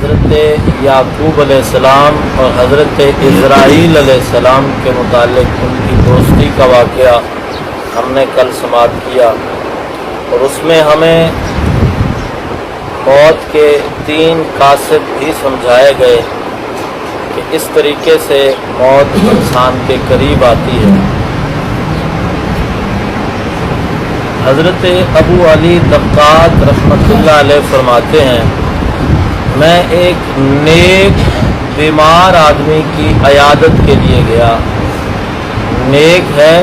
حضرت یعقوب علیہ السلام اور حضرت اسرائیل علیہ السلام کے متعلق ان کی دوستی کا واقعہ ہم نے کل سماعت کیا، اور اس میں ہمیں موت کے 3 قاصد بھی سمجھائے گئے کہ اس طریقے سے موت انسان کے قریب آتی ہے۔ حضرت ابو علی دقات رحمۃ اللہ علیہ فرماتے ہیں، میں ایک نیک بیمار آدمی کی عیادت کے لیے گیا، نیک ہے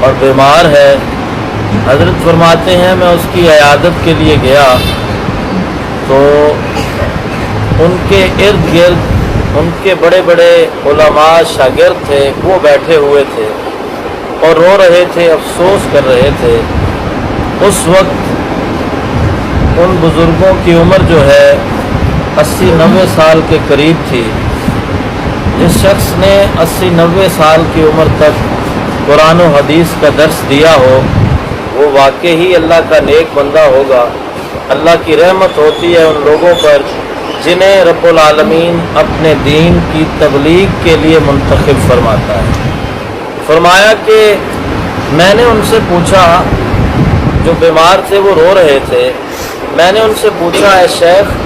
اور بیمار ہے۔ حضرت فرماتے ہیں میں اس کی عیادت کے لیے گیا تو ان کے ارد گرد ان کے بڑے بڑے علماء شاگرد تھے، وہ بیٹھے ہوئے تھے اور رو رہے تھے، افسوس کر رہے تھے۔ اس وقت ان بزرگوں کی عمر جو ہے 80-90 سال کے قریب تھی۔ جس شخص نے 80-90 سال کی عمر تک قرآن و حدیث کا درس دیا ہو وہ واقعی اللہ کا نیک بندہ ہوگا۔ اللہ کی رحمت ہوتی ہے ان لوگوں پر جنہیں رب العالمین اپنے دین کی تبلیغ کے لیے منتخب فرماتا ہے۔ فرمایا کہ میں نے ان سے پوچھا، جو بیمار تھے وہ رو رہے تھے، میں نے ان سے پوچھا اے شیخ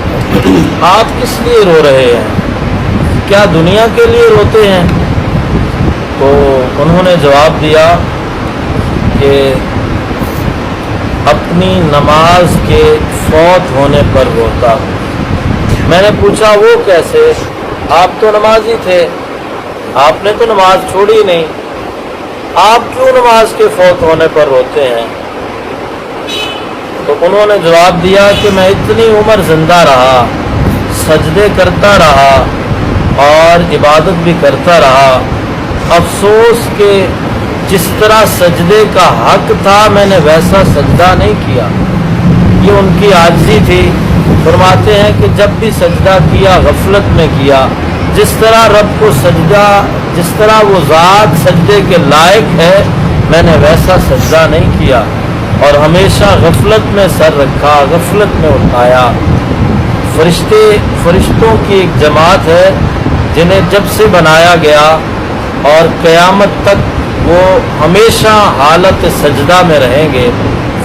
آپ کس لیے رو رہے ہیں؟ کیا دنیا کے لیے روتے ہیں؟ تو انہوں نے جواب دیا کہ اپنی نماز کے فوت ہونے پر روتا ہوں۔ میں نے پوچھا وہ کیسے؟ آپ تو نمازی تھے، آپ نے تو نماز چھوڑی نہیں، آپ کیوں نماز کے فوت ہونے پر روتے ہیں؟ تو انہوں نے جواب دیا کہ میں اتنی عمر زندہ رہا، سجدے کرتا رہا اور عبادت بھی کرتا رہا، افسوس کہ جس طرح سجدے کا حق تھا میں نے ویسا سجدہ نہیں کیا۔ یہ ان کی عاجزی تھی۔ فرماتے ہیں کہ جب بھی سجدہ کیا غفلت میں کیا، جس طرح رب کو سجدہ، جس طرح وہ ذات سجدے کے لائق ہے میں نے ویسا سجدہ نہیں کیا، اور ہمیشہ غفلت میں سر رکھا، غفلت میں اٹھایا۔ فرشتوں کی ایک جماعت ہے جنہیں جب سے بنایا گیا اور قیامت تک وہ ہمیشہ حالت سجدہ میں رہیں گے۔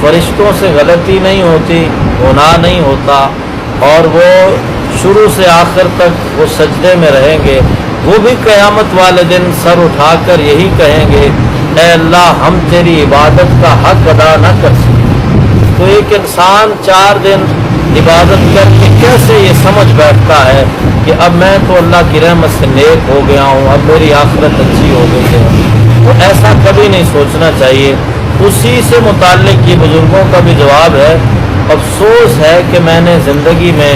فرشتوں سے غلطی نہیں ہوتی، گناہ نہیں ہوتا، اور وہ شروع سے آخر تک وہ سجدے میں رہیں گے۔ وہ بھی قیامت والے دن سر اٹھا کر یہی کہیں گے اے اللہ ہم تیری عبادت کا حق ادا نہ کر سکے۔ تو ایک انسان 4 دن عبادت کر کے کیسے یہ سمجھ بیٹھتا ہے کہ اب میں تو اللہ کی رحمت سے نیک ہو گیا ہوں، اب میری آخرت اچھی ہو گئی ہے؟ تو ایسا کبھی نہیں سوچنا چاہیے۔ اسی سے متعلق یہ بزرگوں کا بھی جواب ہے، افسوس ہے کہ میں نے زندگی میں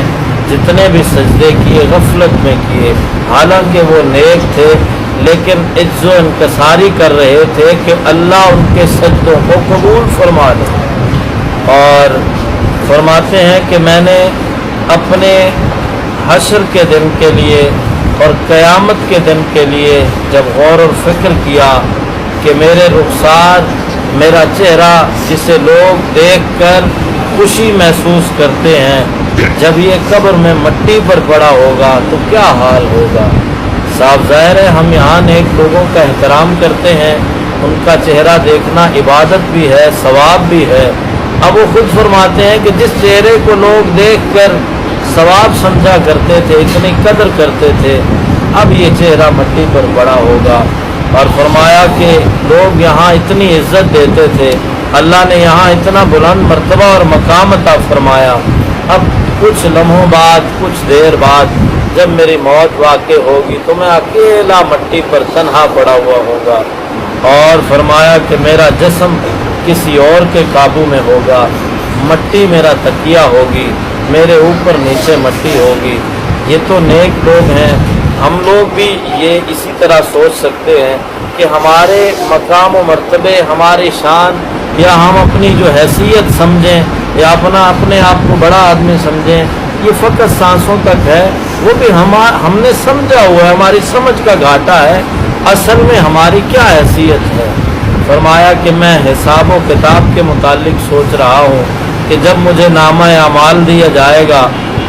جتنے بھی سجدے کیے غفلت میں کیے، حالانکہ وہ نیک تھے لیکن عجز و انکساری کر رہے تھے کہ اللہ ان کے سجدوں کو قبول فرما لے۔ اور فرماتے ہیں کہ میں نے اپنے حشر کے دن کے لیے اور قیامت کے دن کے لیے جب غور و فکر کیا کہ میرے رخسار، میرا چہرہ جسے لوگ دیکھ کر خوشی محسوس کرتے ہیں، جب یہ قبر میں مٹی پر پڑا ہوگا تو کیا حال ہوگا؟ صاف ظاہر ہے ہم یہاں نیک لوگوں کا احترام کرتے ہیں، ان کا چہرہ دیکھنا عبادت بھی ہے، ثواب بھی ہے۔ اب وہ خود فرماتے ہیں کہ جس چہرے کو لوگ دیکھ کر ثواب سمجھا کرتے تھے، اتنی قدر کرتے تھے، اب یہ چہرہ مٹی پر پڑا ہوگا۔ اور فرمایا کہ لوگ یہاں اتنی عزت دیتے تھے، اللہ نے یہاں اتنا بلند مرتبہ اور مقام عطا فرمایا، اب کچھ لمحوں بعد، کچھ دیر بعد جب میری موت واقع ہوگی تو میں اکیلا مٹی پر تنہا پڑا ہوا ہوگا۔ اور فرمایا کہ میرا جسم کسی اور کے قابو میں ہوگا، مٹی میرا تکیہ ہوگی، میرے اوپر نیچے مٹی ہوگی۔ یہ تو نیک لوگ ہیں، ہم لوگ بھی یہ اسی طرح سوچ سکتے ہیں کہ ہمارے مقام و مرتبے، ہماری شان، یا ہم اپنی جو حیثیت سمجھیں یا اپنے آپ کو بڑا آدمی سمجھیں، یہ فقط سانسوں تک ہے، وہ بھی ہم نے سمجھا ہوا ہے، ہماری سمجھ کا گھاٹا ہے، اصل میں ہماری کیا حیثیت ہے۔ فرمایا کہ میں حساب و کتاب کے متعلق سوچ رہا ہوں کہ جب مجھے نامہ اعمال دیا جائے گا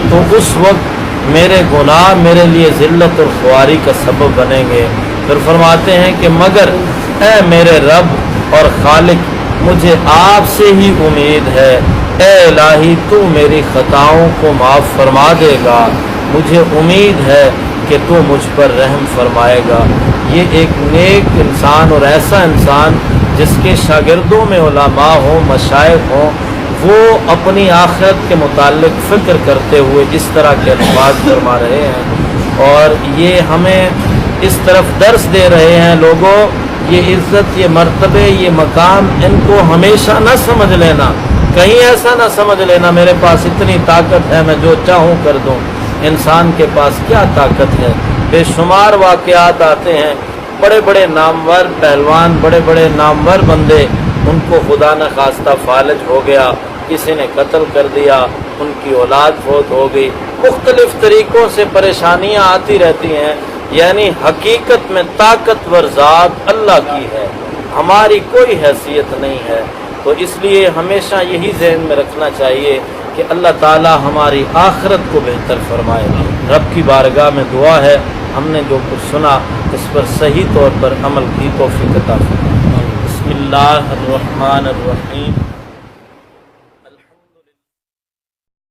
تو اس وقت میرے گناہ میرے لیے ذلت اور خواری کا سبب بنیں گے۔ پھر فرماتے ہیں کہ مگر اے میرے رب اور خالق، مجھے آپ سے ہی امید ہے، اے الہی تو میری خطاؤں کو معاف فرما دے گا، مجھے امید ہے کہ تو مجھ پر رحم فرمائے گا۔ یہ ایک نیک انسان اور ایسا انسان جس کے شاگردوں میں علماء ہوں، مشائخ ہوں، وہ اپنی آخرت کے متعلق فکر کرتے ہوئے اس طرح کے الفاظ فرما رہے ہیں، اور یہ ہمیں اس طرف درس دے رہے ہیں، لوگوں یہ عزت، یہ مرتبے، یہ مقام، ان کو ہمیشہ نہ سمجھ لینا، کہیں ایسا نہ سمجھ لینا میرے پاس اتنی طاقت ہے میں جو چاہوں کر دوں۔ انسان کے پاس کیا طاقت ہے؟ بے شمار واقعات آتے ہیں، بڑے بڑے نامور پہلوان، بڑے بڑے نامور بندے، ان کو خدا نخواستہ فالج ہو گیا، کسی نے قتل کر دیا، ان کی اولاد فوت ہو گئی، مختلف طریقوں سے پریشانیاں آتی رہتی ہیں۔ یعنی حقیقت میں طاقتور ذات اللہ کی ہے، ہماری کوئی حیثیت نہیں ہے۔ تو اس لیے ہمیشہ یہی ذہن میں رکھنا چاہیے کہ اللہ تعالی ہماری آخرت کو بہتر فرمائے۔ رب کی بارگاہ میں دعا ہے ہم نے جو کچھ سنا اس پر صحیح طور پر عمل کی توفیق عطا فرمائے۔ بسم اللہ الرحمن الرحیم۔